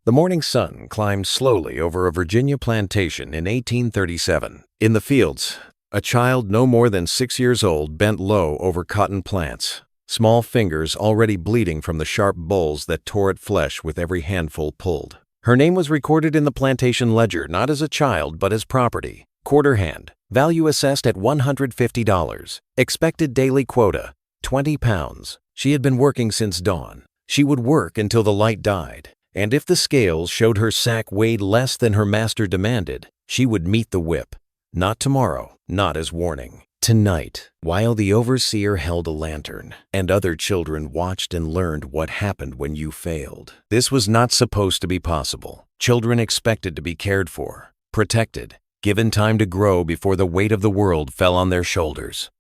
The morning sun climbed slowly over a Virginia plantation in 1837. In the fields, a child no more than 6 years old bent low over cotton plants, small fingers already bleeding from the sharp bolls that tore at flesh with every handful pulled. Her name was recorded in the plantation ledger not as a child but as property. Quarter hand, value assessed at $150. Expected daily quota, 20 pounds. She had been working since dawn. She would work until the light died, and if the scales showed her sack weighed less than her master demanded, she would meet the whip. Not tomorrow, not as warning. Tonight, while the overseer held a lantern, and other children watched and learned what happened when you failed. This was not supposed to be possible. Children expected to be cared for, protected, given time to grow before the weight of the world fell on their shoulders.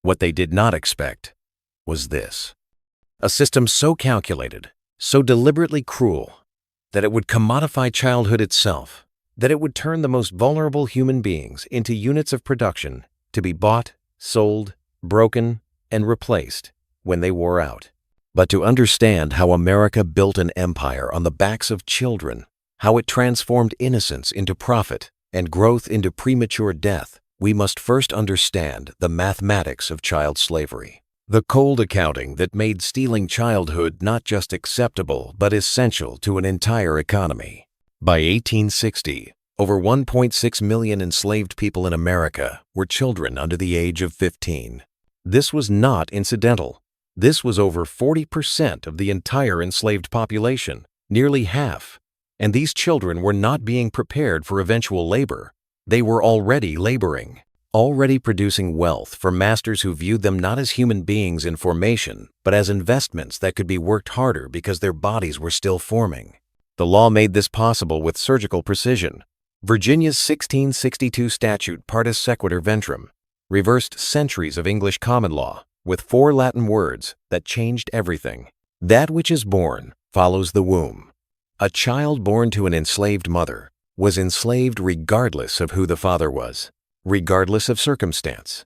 What they did not expect was this. A system so calculated, so deliberately cruel, that it would commodify childhood itself, that it would turn the most vulnerable human beings into units of production to be bought, sold, broken, and replaced when they wore out. But to understand how America built an empire on the backs of children, how it transformed innocence into profit and growth into premature death, we must first understand the mathematics of child slavery. The cold accounting that made stealing childhood not just acceptable but essential to an entire economy. By 1860, over 1.6 million enslaved people in America were children under the age of 15. This was not incidental. This was over 40% of the entire enslaved population, nearly half. And these children were not being prepared for eventual labor. They were already laboring, already producing wealth for masters who viewed them not as human beings in formation, but as investments that could be worked harder because their bodies were still forming. The law made this possible with surgical precision. Virginia's 1662 statute Partus Sequitur Ventrum reversed centuries of English common law with 4 Latin words that changed everything. That which is born follows the womb. A child born to an enslaved mother was enslaved regardless of who the father was, regardless of circumstance,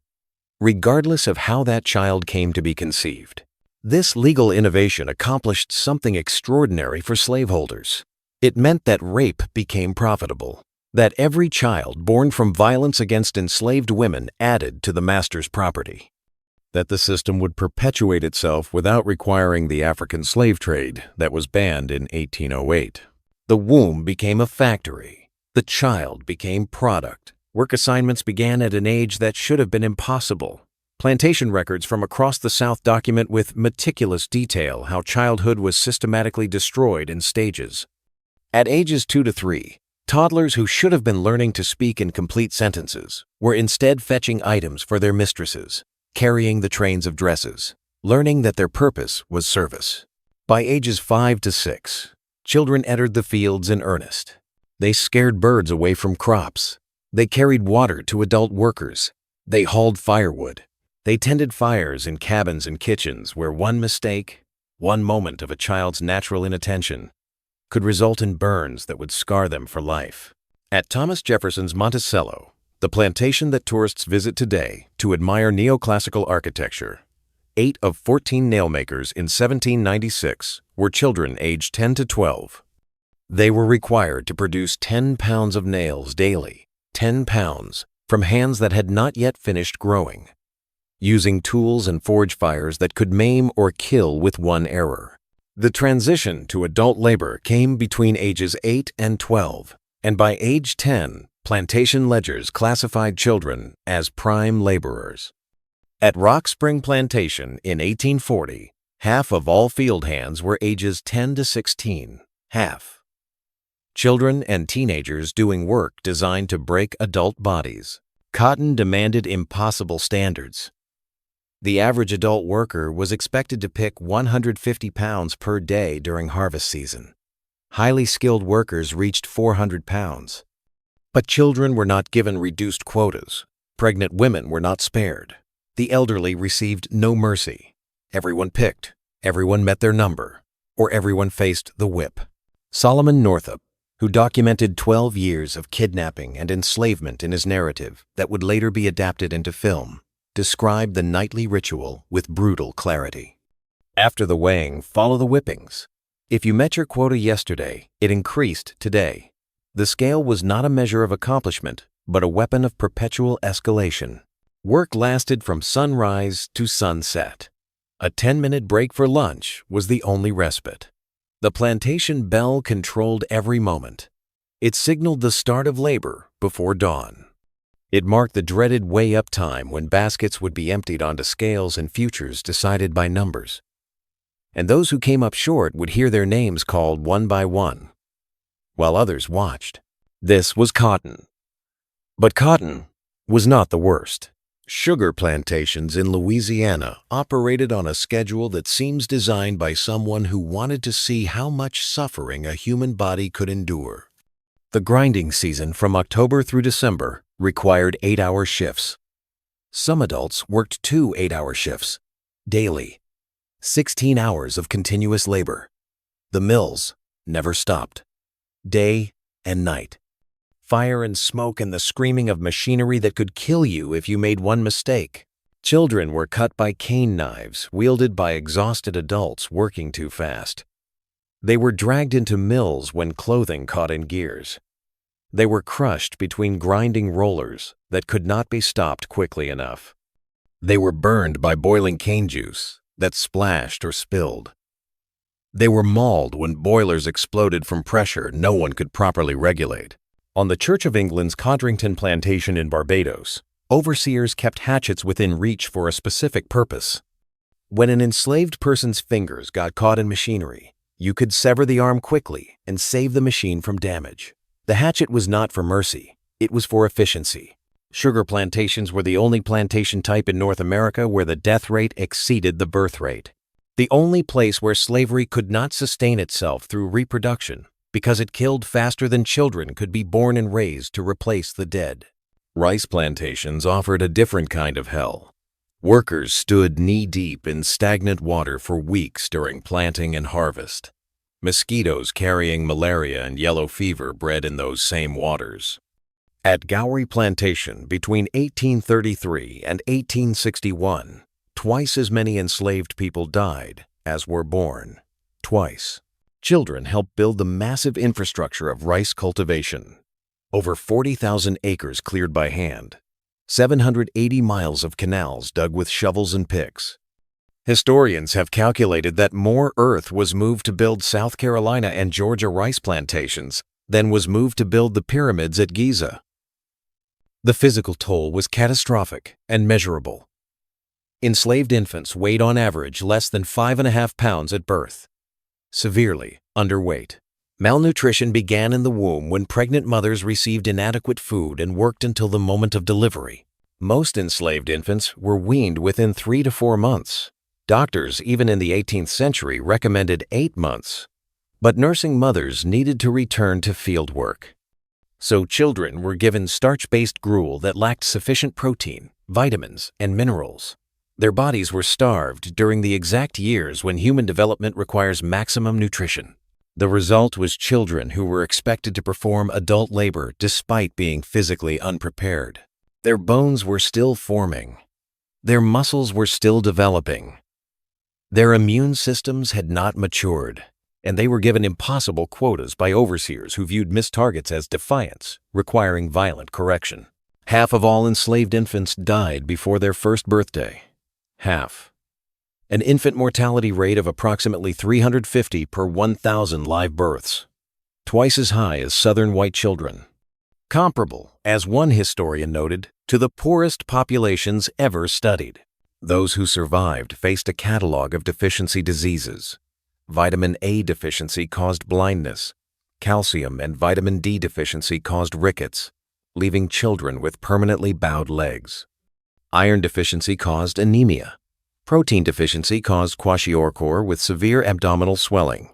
regardless of how that child came to be conceived. This legal innovation accomplished something extraordinary for slaveholders. It meant that rape became profitable, that every child born from violence against enslaved women added to the master's property, that the system would perpetuate itself without requiring the African slave trade that was banned in 1808. The womb became a factory. The child became product. Work assignments began at an age that should have been impossible. Plantation records from across the South document with meticulous detail how childhood was systematically destroyed in stages. At ages 2 to 3, toddlers who should have been learning to speak in complete sentences were instead fetching items for their mistresses, carrying the trains of dresses, learning that their purpose was service. By ages 5 to 6, children entered the fields in earnest. They scared birds away from crops. They carried water to adult workers. They hauled firewood. They tended fires in cabins and kitchens where one mistake, one moment of a child's natural inattention, could result in burns that would scar them for life. At Thomas Jefferson's Monticello, the plantation that tourists visit today to admire neoclassical architecture, 8 of 14 nailmakers in 1796 were children aged 10 to 12. They were required to produce 10 pounds of nails daily, 10 pounds, from hands that had not yet finished growing, using tools and forge fires that could maim or kill with one error. The transition to adult labor came between ages 8 and 12, and by age 10, plantation ledgers classified children as prime laborers. At Rock Spring Plantation in 1840, half of all field hands were ages 10 to 16, half. Children and teenagers doing work designed to break adult bodies. Cotton demanded impossible standards. The average adult worker was expected to pick 150 pounds per day during harvest season. Highly skilled workers reached 400 pounds. But children were not given reduced quotas. Pregnant women were not spared. The elderly received no mercy. Everyone picked, everyone met their number, or everyone faced the whip. Solomon Northup, who documented 12 years of kidnapping and enslavement in his narrative that would later be adapted into film, described the nightly ritual with brutal clarity. After the weighing, follow the whippings. If you met your quota yesterday, it increased today. The scale was not a measure of accomplishment, but a weapon of perpetual escalation. Work lasted from sunrise to sunset. A 10-minute break for lunch was the only respite. The plantation bell controlled every moment. It signaled the start of labor before dawn. It marked the dreaded weigh-up time when baskets would be emptied onto scales and futures decided by numbers. And those who came up short would hear their names called one by one, while others watched. This was cotton. But cotton was not the worst. Sugar plantations in Louisiana operated on a schedule that seems designed by someone who wanted to see how much suffering a human body could endure. The grinding season from October through December required 8-hour shifts. Some adults worked 2 8-hour shifts daily, 16 hours of continuous labor. The mills never stopped, day and night. Fire and smoke and the screaming of machinery that could kill you if you made one mistake. Children were cut by cane knives wielded by exhausted adults working too fast. They were dragged into mills when clothing caught in gears. They were crushed between grinding rollers that could not be stopped quickly enough. They were burned by boiling cane juice that splashed or spilled. They were mauled when boilers exploded from pressure no one could properly regulate. On the Church of England's Codrington plantation in Barbados, overseers kept hatchets within reach for a specific purpose. When an enslaved person's fingers got caught in machinery, you could sever the arm quickly and save the machine from damage. The hatchet was not for mercy, it was for efficiency. Sugar plantations were the only plantation type in North America where the death rate exceeded the birth rate. The only place where slavery could not sustain itself through reproduction, because it killed faster than children could be born and raised to replace the dead. Rice plantations offered a different kind of hell. Workers stood knee-deep in stagnant water for weeks during planting and harvest. Mosquitoes carrying malaria and yellow fever bred in those same waters. At Gowrie Plantation between 1833 and 1861, twice as many enslaved people died as were born. Twice. Children helped build the massive infrastructure of rice cultivation. Over 40,000 acres cleared by hand. 780 miles of canals dug with shovels and picks. Historians have calculated that more earth was moved to build South Carolina and Georgia rice plantations than was moved to build the pyramids at Giza. The physical toll was catastrophic and measurable. Enslaved infants weighed on average less than 5.5 pounds at birth. Severely underweight. Malnutrition began in the womb when pregnant mothers received inadequate food and worked until the moment of delivery. Most enslaved infants were weaned within 3 to 4 months. Doctors, even in the 18th century, recommended 8 months. But nursing mothers needed to return to field work. So children were given starch-based gruel that lacked sufficient protein, vitamins, and minerals. Their bodies were starved during the exact years when human development requires maximum nutrition. The result was children who were expected to perform adult labor despite being physically unprepared. Their bones were still forming. Their muscles were still developing. Their immune systems had not matured, and they were given impossible quotas by overseers who viewed missed targets as defiance, requiring violent correction. Half of all enslaved infants died before their first birthday. Half. An infant mortality rate of approximately 350 per 1,000 live births. Twice as high as Southern white children. Comparable, as one historian noted, to the poorest populations ever studied. Those who survived faced a catalog of deficiency diseases. Vitamin A deficiency caused blindness. Calcium and vitamin D deficiency caused rickets, leaving children with permanently bowed legs. Iron deficiency caused anemia. Protein deficiency caused kwashiorkor with severe abdominal swelling.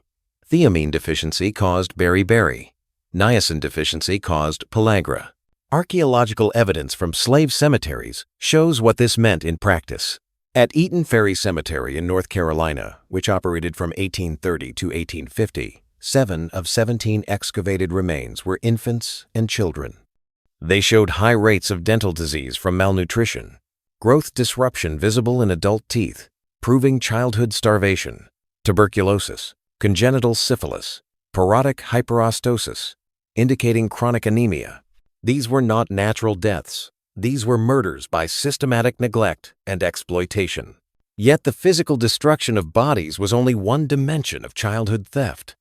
Thiamine deficiency caused beriberi. Niacin deficiency caused pellagra. Archaeological evidence from slave cemeteries shows what this meant in practice. At Eaton Ferry Cemetery in North Carolina, which operated from 1830 to 1850, 7 of 17 excavated remains were infants and children. They showed high rates of dental disease from malnutrition, growth disruption visible in adult teeth, proving childhood starvation, tuberculosis, congenital syphilis, parotid hyperostosis, indicating chronic anemia. These were not natural deaths. These were murders by systematic neglect and exploitation. Yet the physical destruction of bodies was only one dimension of childhood theft.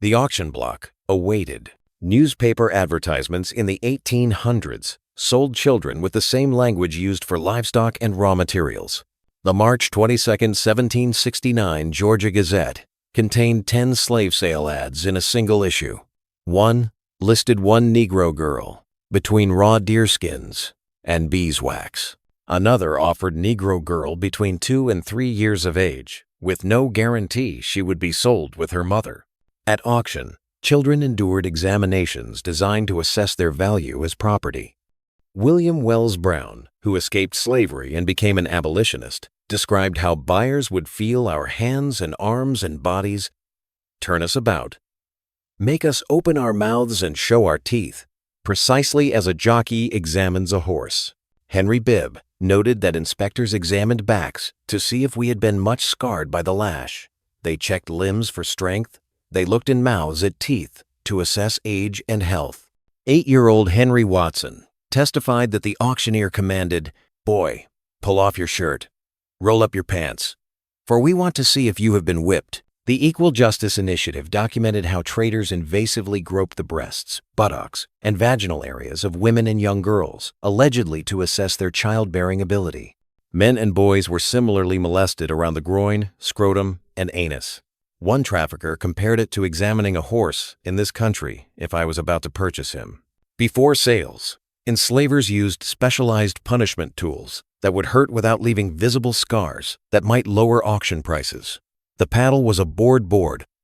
The auction block awaited. Newspaper advertisements in the 1800s sold children with the same language used for livestock and raw materials. The March 22, 1769 Georgia Gazette contained 10 slave sale ads in a single issue. One listed one Negro girl between raw deerskins and beeswax. Another offered Negro girl between 2 and 3 years of age, with no guarantee she would be sold with her mother. At auction, children endured examinations designed to assess their value as property. William Wells Brown, who escaped slavery and became an abolitionist, described how buyers would feel our hands and arms and bodies, turn us about, make us open our mouths and show our teeth, precisely as a jockey examines a horse. Henry Bibb noted that inspectors examined backs to see if we had been much scarred by the lash. They checked limbs for strength. They looked in mouths at teeth to assess age and health. 8-year-old Henry Watson testified that the auctioneer commanded, "Boy, pull off your shirt. Roll up your pants. For we want to see if you have been whipped." The Equal Justice Initiative documented how traders invasively groped the breasts, buttocks, and vaginal areas of women and young girls, allegedly to assess their childbearing ability. Men and boys were similarly molested around the groin, scrotum, and anus. One trafficker compared it to examining a horse in this country if I was about to purchase him. Before sales, enslavers used specialized punishment tools that would hurt without leaving visible scars that might lower auction prices. The paddle was a board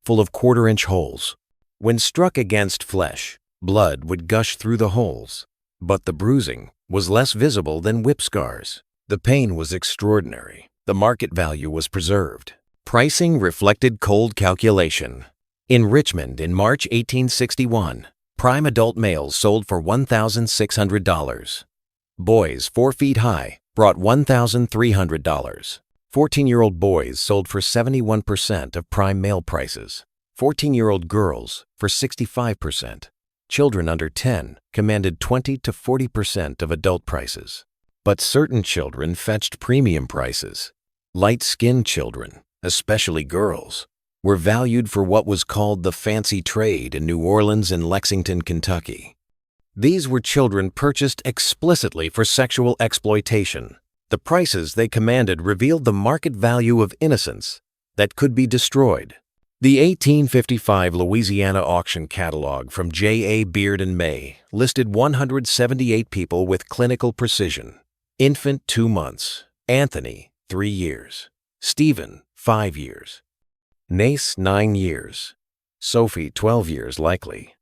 full of 1/4-inch holes. When struck against flesh, blood would gush through the holes, but the bruising was less visible than whip scars. The pain was extraordinary. The market value was preserved. Pricing reflected cold calculation. In Richmond in March 1861, prime adult males sold for $1,600. Boys 4 feet high brought $1,300. 14-year-old boys sold for 71% of prime male prices. 14-year-old girls for 65%. Children under 10 commanded 20 to 40% of adult prices. But certain children fetched premium prices. Light-skinned children, especially girls, were valued for what was called the fancy trade in New Orleans and Lexington, Kentucky. These were children purchased explicitly for sexual exploitation. The prices they commanded revealed the market value of innocence that could be destroyed. The 1855 Louisiana auction catalog from J.A. Beard and May listed 178 people with clinical precision. Infant 2 months, Anthony 3 years, Stephen 5 years, Nace 9 years, Sophie 12 years likely.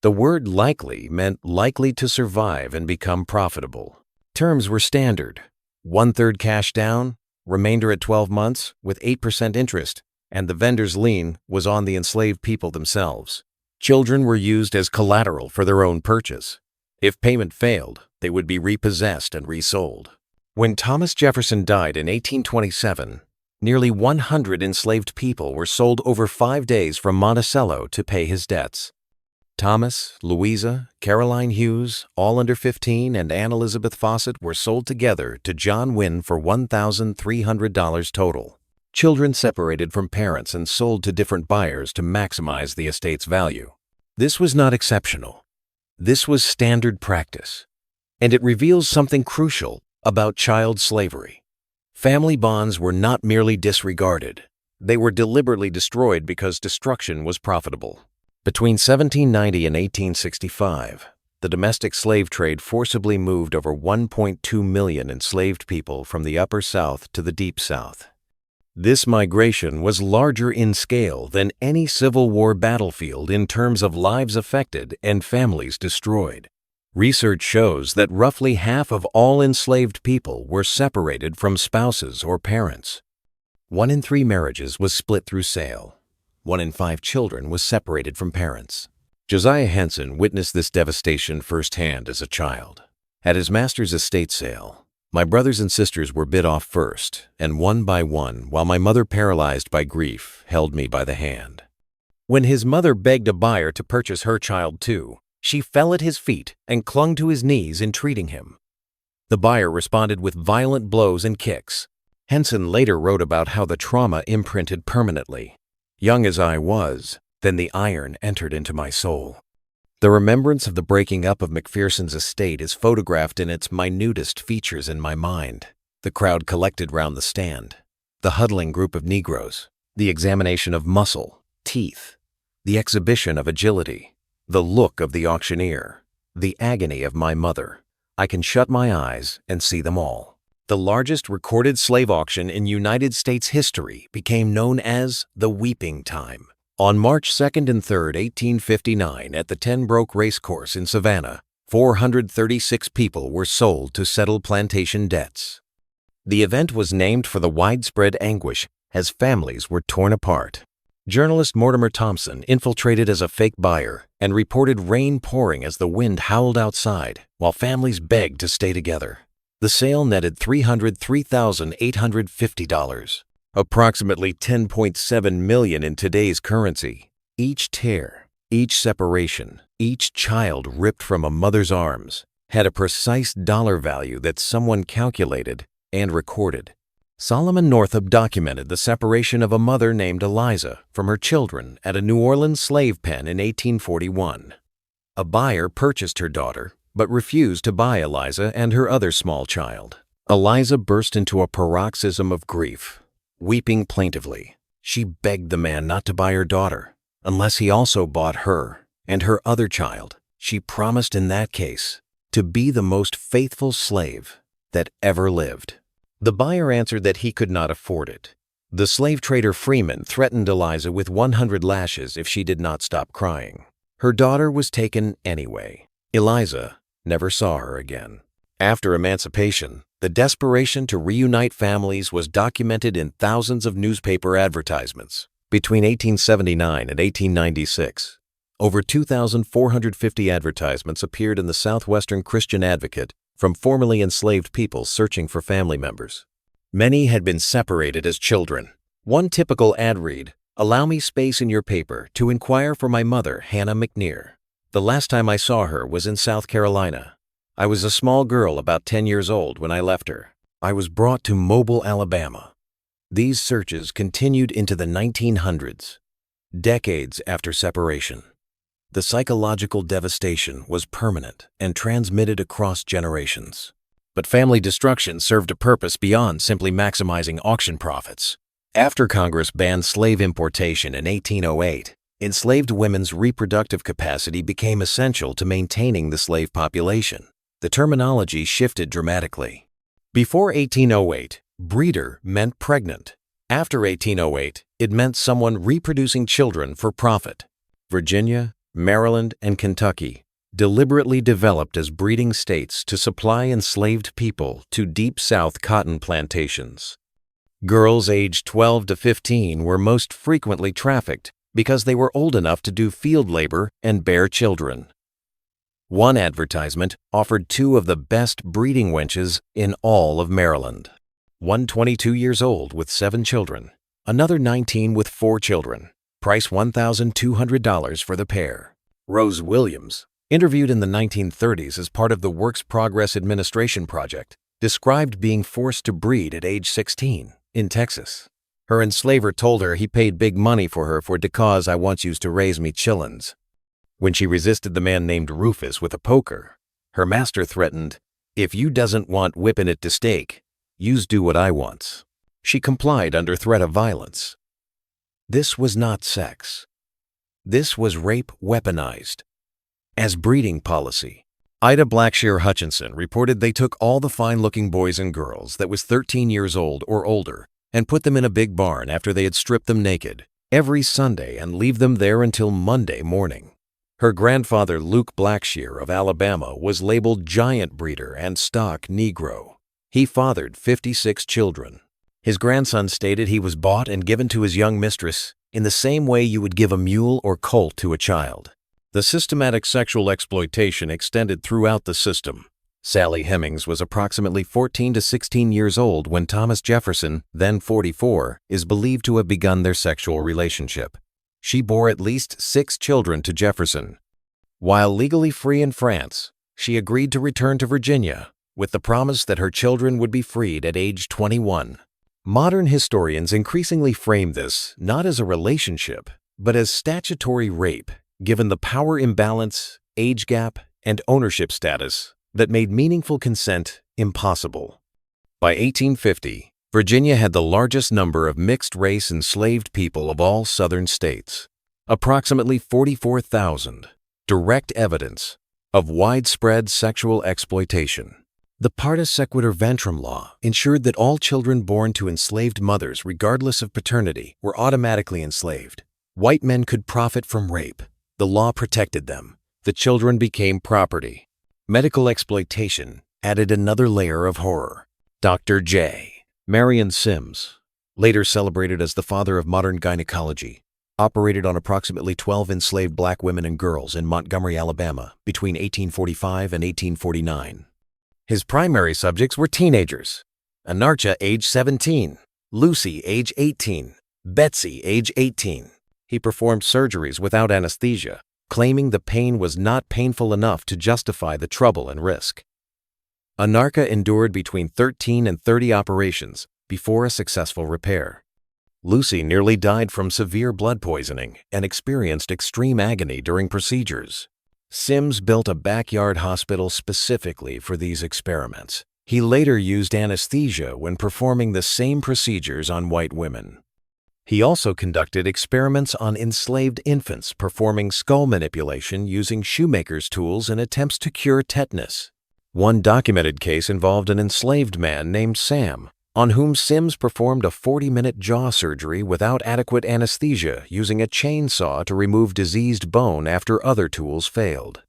The word likely meant likely to survive and become profitable. Terms were standard. 1/3 cash down, remainder at 12 months with 8% interest, and the vendor's lien was on the enslaved people themselves. Children were used as collateral for their own purchase. If payment failed, they would be repossessed and resold. When Thomas Jefferson died in 1827, nearly 100 enslaved people were sold over 5 days from Monticello to pay his debts. Thomas, Louisa, Caroline Hughes, all under 15, and Anne Elizabeth Fawcett were sold together to John Wynne for $1,300 total. Children separated from parents and sold to different buyers to maximize the estate's value. This was not exceptional. This was standard practice. And it reveals something crucial about child slavery. Family bonds were not merely disregarded. They were deliberately destroyed because destruction was profitable. Between 1790 and 1865, the domestic slave trade forcibly moved over 1.2 million enslaved people from the Upper South to the Deep South. This migration was larger in scale than any Civil War battlefield in terms of lives affected and families destroyed. Research shows that roughly half of all enslaved people were separated from spouses or parents. 1 in 3 marriages was split through sale. 1 in 5 children was separated from parents. Josiah Henson witnessed this devastation firsthand as a child. At his master's estate sale, my brothers and sisters were bid off first, and one by one, while my mother, paralyzed by grief, held me by the hand. When his mother begged a buyer to purchase her child too, she fell at his feet and clung to his knees, entreating him. The buyer responded with violent blows and kicks. Henson later wrote about how the trauma imprinted permanently. Young as I was, then the iron entered into my soul. The remembrance of the breaking up of McPherson's estate is photographed in its minutest features in my mind. The crowd collected round the stand, the huddling group of Negroes, the examination of muscle, teeth, the exhibition of agility, the look of the auctioneer, the agony of my mother. I can shut my eyes and see them all. The largest recorded slave auction in United States history became known as the Weeping Time. On March 2nd and 3rd, 1859, at the Ten Broeck Racecourse in Savannah, 436 people were sold to settle plantation debts. The event was named for the widespread anguish as families were torn apart. Journalist Mortimer Thompson infiltrated as a fake buyer and reported rain pouring as the wind howled outside, while families begged to stay together. The sale netted $303,850, approximately $10.7 million in today's currency. Each tear, each separation, each child ripped from a mother's arms had a precise dollar value that someone calculated and recorded. Solomon Northup documented the separation of a mother named Eliza from her children at a New Orleans slave pen in 1841. A buyer purchased her daughter, but refused to buy Eliza and her other small child. Eliza burst into a paroxysm of grief. Weeping plaintively, she begged the man not to buy her daughter, unless he also bought her and her other child. She promised in that case to be the most faithful slave that ever lived. The buyer answered that he could not afford it. The slave trader Freeman threatened Eliza with 100 lashes if she did not stop crying. Her daughter was taken anyway. Eliza never saw her again. After emancipation, the desperation to reunite families was documented in thousands of newspaper advertisements. Between 1879 and 1896, over 2,450 advertisements appeared in the Southwestern Christian Advocate from formerly enslaved people searching for family members. Many had been separated as children. One typical ad read, "Allow me space in your paper to inquire for my mother, Hannah McNear. The last time I saw her was in South Carolina. I was a small girl about 10 years old when I left her. I was brought to Mobile, Alabama." These searches continued into the 1900s, decades after separation. The psychological devastation was permanent and transmitted across generations. But family destruction served a purpose beyond simply maximizing auction profits. After Congress banned slave importation in 1808, enslaved women's reproductive capacity became essential to maintaining the slave population. The terminology shifted dramatically. Before 1808, breeder meant pregnant. After 1808, it meant someone reproducing children for profit. Virginia, Maryland, and Kentucky deliberately developed as breeding states to supply enslaved people to Deep South cotton plantations. Girls aged 12 to 15 were most frequently trafficked because they were old enough to do field labor and bear children. One advertisement offered 2 of the best breeding wenches in all of Maryland. One 22 years old with 7 children, another 19 with 4 children. Price $1,200 for the pair. Rose Williams, interviewed in the 1930s as part of the Works Progress Administration project, described being forced to breed at age 16 in Texas. Her enslaver told her he paid big money for her for de cause I once used to raise me chillins. When she resisted the man named Rufus with a poker, her master threatened, "If you doesn't want whipping it to steak, you's do what I wants." She complied under threat of violence. This was not sex. This was rape weaponized as breeding policy. Ida Blackshear Hutchinson reported they took all the fine-looking boys and girls that was 13 years old or older and put them in a big barn after they had stripped them naked every Sunday and leave them there until Monday morning. Her grandfather, Luke Blackshear of Alabama, was labeled giant breeder and stock Negro. He fathered 56 children. His grandson stated he was bought and given to his young mistress in the same way you would give a mule or colt to a child. The systematic sexual exploitation extended throughout the system. Sally Hemings was approximately 14 to 16 years old when Thomas Jefferson, then 44, is believed to have begun their sexual relationship. She bore at least 6 children to Jefferson. While legally free in France, she agreed to return to Virginia with the promise that her children would be freed at age 21. Modern historians increasingly frame this not as a relationship, but as statutory rape, given the power imbalance, age gap, and ownership status that made meaningful consent impossible. By 1850, Virginia had the largest number of mixed-race enslaved people of all southern states, approximately 44,000, direct evidence of widespread sexual exploitation. The Parta Sequitur Ventrum law ensured that all children born to enslaved mothers, regardless of paternity, were automatically enslaved. White men could profit from rape. The law protected them. The children became property. Medical exploitation added another layer of horror. Dr. J. Marion Sims, later celebrated as the father of modern gynecology, operated on approximately 12 enslaved black women and girls in Montgomery, Alabama, between 1845 and 1849. His primary subjects were teenagers: Anarcha, age 17, Lucy, age 18, Betsy, age 18. He performed surgeries without anesthesia, claiming the pain was not painful enough to justify the trouble and risk. Anarcha endured between 13 and 30 operations before a successful repair. Lucy nearly died from severe blood poisoning and experienced extreme agony during procedures. Sims built a backyard hospital specifically for these experiments. He later used anesthesia when performing the same procedures on white women. He also conducted experiments on enslaved infants, performing skull manipulation using shoemaker's tools in attempts to cure tetanus. One documented case involved an enslaved man named Sam, on whom Sims performed a 40-minute jaw surgery without adequate anesthesia using a chainsaw to remove diseased bone after other tools failed.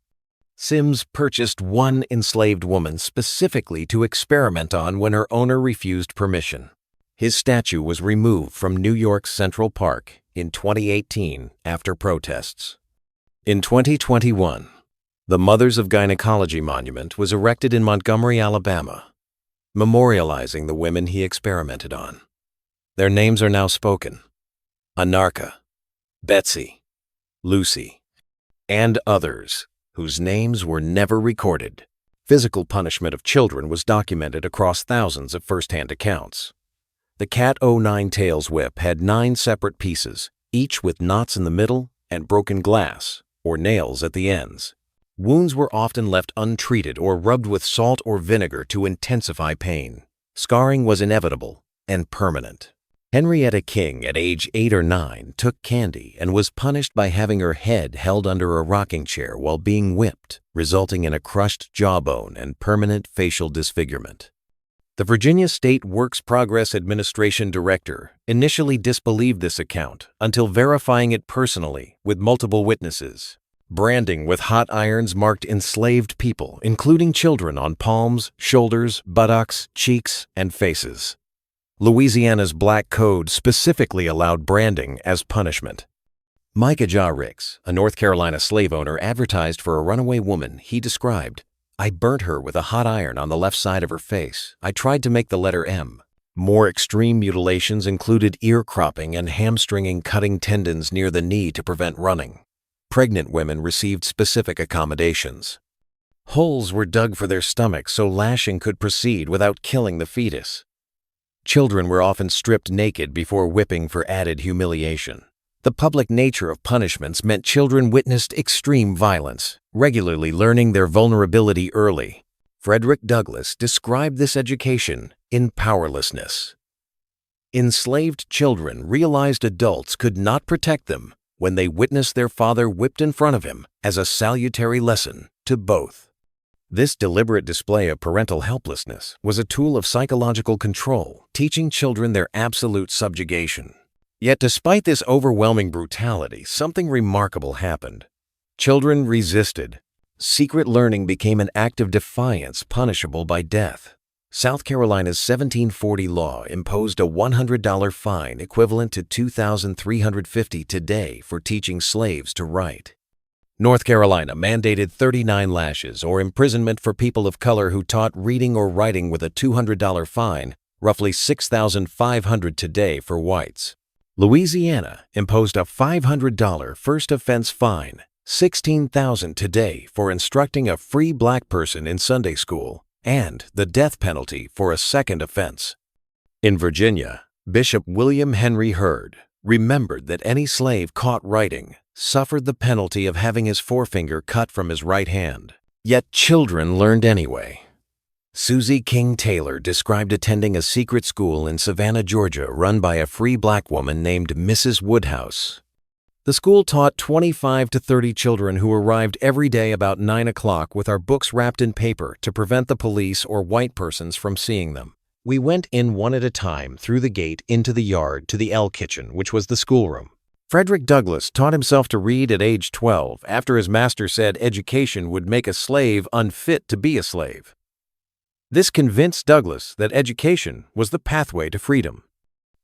Sims purchased one enslaved woman specifically to experiment on when her owner refused permission. His statue was removed from New York's Central Park in 2018 after protests. In 2021, the Mothers of Gynecology Monument was erected in Montgomery, Alabama, memorializing the women he experimented on. Their names are now spoken: Anarcha, Betsy, Lucy, and others whose names were never recorded. Physical punishment of children was documented across thousands of first-hand accounts. The Cat O' Tails whip had 9 separate pieces, each with knots in the middle and broken glass or nails at the ends. Wounds were often left untreated or rubbed with salt or vinegar to intensify pain. Scarring was inevitable and permanent. Henrietta King, at age 8 or 9, took candy and was punished by having her head held under a rocking chair while being whipped, resulting in a crushed jawbone and permanent facial disfigurement. The Virginia State Works Progress Administration director initially disbelieved this account until verifying it personally with multiple witnesses. Branding with hot irons marked enslaved people, including children, on palms, shoulders, buttocks, cheeks, and faces. Louisiana's Black Code specifically allowed branding as punishment. Micah Ja Ricks, a North Carolina slave owner, advertised for a runaway woman he described. "I burnt her with a hot iron on the left side of her face. I tried to make the letter M." More extreme mutilations included ear cropping and hamstringing, cutting tendons near the knee to prevent running. Pregnant women received specific accommodations. Holes were dug for their stomachs so lashing could proceed without killing the fetus. Children were often stripped naked before whipping for added humiliation. The public nature of punishments meant children witnessed extreme violence, regularly learning their vulnerability early. Frederick Douglass described this education in powerlessness. Enslaved children realized adults could not protect them when they witnessed their father whipped in front of him as a salutary lesson to both. This deliberate display of parental helplessness was a tool of psychological control, teaching children their absolute subjugation. Yet despite this overwhelming brutality, something remarkable happened. Children resisted. Secret learning became an act of defiance punishable by death. South Carolina's 1740 law imposed a $100 fine equivalent to $2,350 today for teaching slaves to write. North Carolina mandated 39 lashes or imprisonment for people of color who taught reading or writing with a $200 fine, roughly $6,500 today for whites. Louisiana imposed a $500 first offense fine, $16,000 today for instructing a free black person in Sunday school, and the death penalty for a second offense. In Virginia, Bishop William Henry Hurd remembered that any slave caught writing suffered the penalty of having his forefinger cut from his right hand. Yet children learned anyway. Susie King Taylor described attending a secret school in Savannah, Georgia, run by a free black woman named Mrs. Woodhouse. The school taught 25 to 30 children who arrived every day about 9 o'clock with our books wrapped in paper to prevent the police or white persons from seeing them. We went in one at a time through the gate into the yard to the L kitchen, which was the schoolroom. Frederick Douglass taught himself to read at age 12 after his master said education would make a slave unfit to be a slave. This convinced Douglass that education was the pathway to freedom.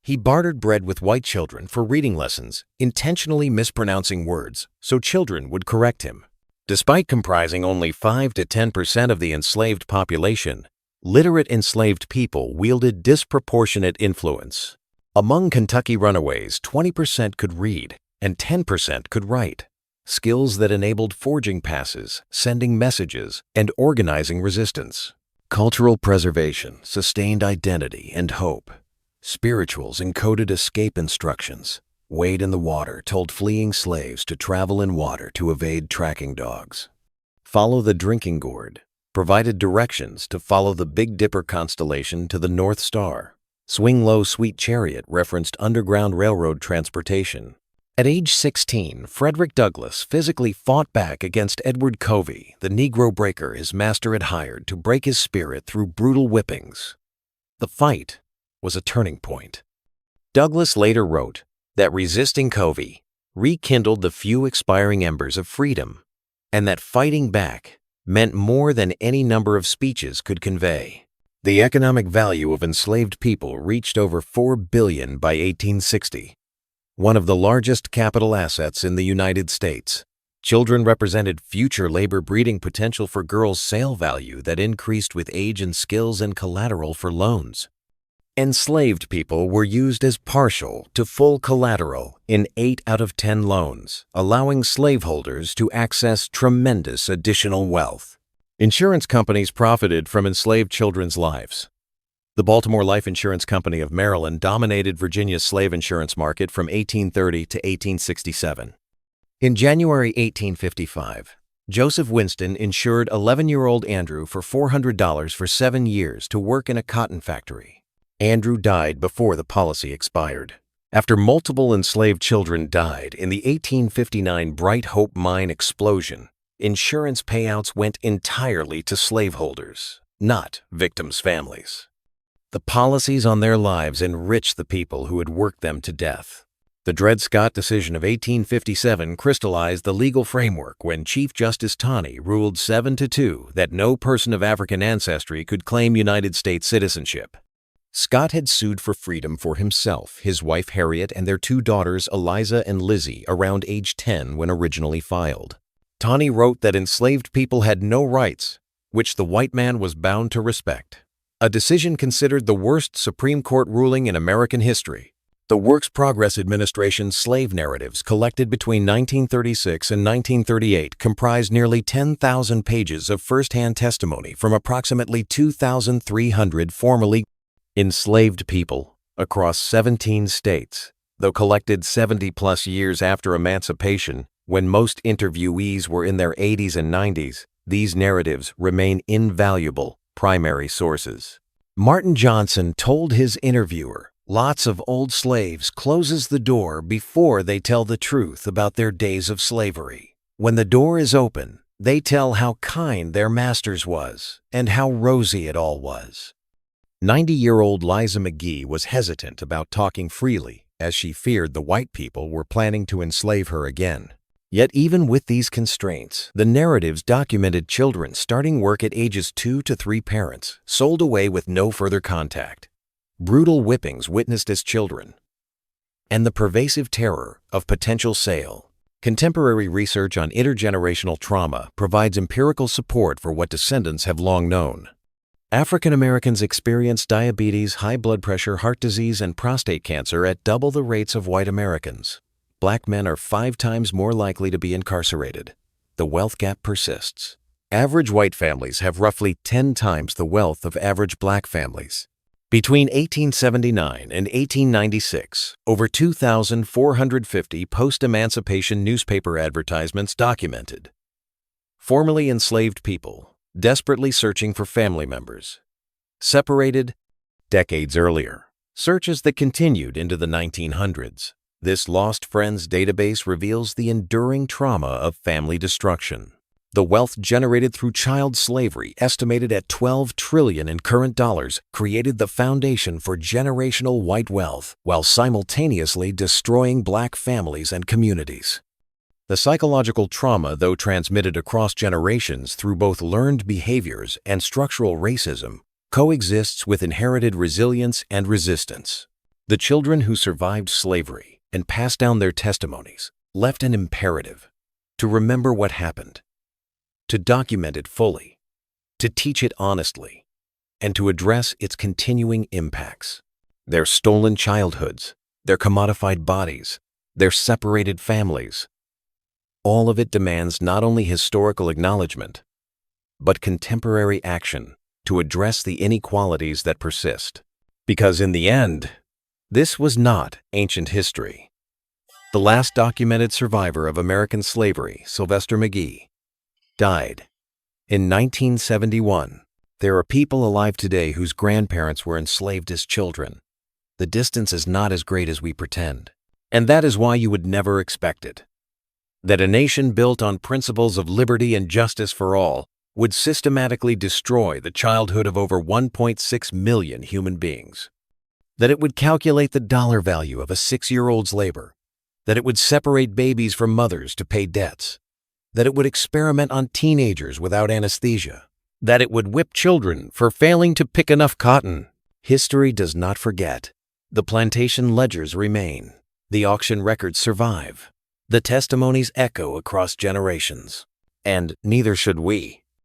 He bartered bread with white children for reading lessons, intentionally mispronouncing words so children would correct him. Despite comprising only 5 to 10% of the enslaved population, literate enslaved people wielded disproportionate influence. Among Kentucky runaways, 20% could read and 10% could write, skills that enabled forging passes, sending messages, and organizing resistance. Cultural preservation sustained identity and hope. Spirituals encoded escape instructions. Wade in the water told fleeing slaves to travel in water to evade tracking dogs. Follow the drinking gourd provided directions to follow the Big Dipper constellation to the North Star. Swing Low, Sweet Chariot referenced Underground Railroad transportation. At age 16, Frederick Douglass physically fought back against Edward Covey, the Negro breaker his master had hired to break his spirit through brutal whippings. The fight was a turning point. Douglass later wrote that resisting Covey rekindled the few expiring embers of freedom, and that fighting back meant more than any number of speeches could convey. The economic value of enslaved people reached over $4 billion by 1860. One of the largest capital assets in the United States. Children represented future labor breeding potential for girls' sale value that increased with age and skills and collateral for loans. Enslaved people were used as partial to full collateral in 8 out of 10 loans, allowing slaveholders to access tremendous additional wealth. Insurance companies profited from enslaved children's lives. The Baltimore Life Insurance Company of Maryland dominated Virginia's slave insurance market from 1830 to 1867. In January 1855, Joseph Winston insured 11-year-old Andrew for $400 for 7 years to work in a cotton factory. Andrew died before the policy expired. After multiple enslaved children died in the 1859 Bright Hope mine explosion, insurance payouts went entirely to slaveholders, not victims' families. The policies on their lives enriched the people who had worked them to death. The Dred Scott decision of 1857 crystallized the legal framework when Chief Justice Taney ruled 7-2 that no person of African ancestry could claim United States citizenship. Scott had sued for freedom for himself, his wife Harriet, and their 2 daughters Eliza and Lizzie around age 10 when originally filed. Taney wrote that enslaved people had no rights, which the white man was bound to respect. A decision considered the worst Supreme Court ruling in American history. The Works Progress Administration's slave narratives collected between 1936 and 1938 comprised nearly 10,000 pages of first-hand testimony from approximately 2,300 formerly enslaved people across 17 states. Though collected 70-plus years after emancipation, when most interviewees were in their 80s and 90s, these narratives remain invaluable primary sources. Martin Johnson told his interviewer, "Lots of old slaves closes the door before they tell the truth about their days of slavery. When the door is open, they tell how kind their masters was and how rosy it all was." 90-year-old Liza McGee was hesitant about talking freely as she feared the white people were planning to enslave her again. Yet even with these constraints, the narratives documented children starting work at ages 2 to 3 parents, sold away with no further contact, brutal whippings witnessed as children, and the pervasive terror of potential sale. Contemporary research on intergenerational trauma provides empirical support for what descendants have long known. African Americans experience diabetes, high blood pressure, heart disease, and prostate cancer at double the rates of white Americans. Black men are 5 times more likely to be incarcerated. The wealth gap persists. Average white families have roughly 10 times the wealth of average black families. Between 1879 and 1896, over 2,450 post-emancipation newspaper advertisements documented formerly enslaved people desperately searching for family members. Separated decades earlier. Searches that continued into the 1900s. This Lost Friends database reveals the enduring trauma of family destruction. The wealth generated through child slavery, estimated at $12 trillion in current dollars, created the foundation for generational white wealth while simultaneously destroying black families and communities. The psychological trauma, though transmitted across generations through both learned behaviors and structural racism, coexists with inherited resilience and resistance. The children who survived slavery and passed down their testimonies left an imperative to remember what happened, to document it fully, to teach it honestly, and to address its continuing impacts. Their stolen childhoods, their commodified bodies, their separated families. All of it demands not only historical acknowledgement, but contemporary action to address the inequalities that persist. Because in the end, this was not ancient history. The last documented survivor of American slavery, Sylvester McGee, died in 1971. There are people alive today whose grandparents were enslaved as children. The distance is not as great as we pretend. And that is why you would never expect it. That a nation built on principles of liberty and justice for all would systematically destroy the childhood of over 1.6 million human beings. That it would calculate the dollar value of a 6-year-old's labor. That it would separate babies from mothers to pay debts. That it would experiment on teenagers without anesthesia. That it would whip children for failing to pick enough cotton. History does not forget. The plantation ledgers remain. The auction records survive. The testimonies echo across generations. And neither should we.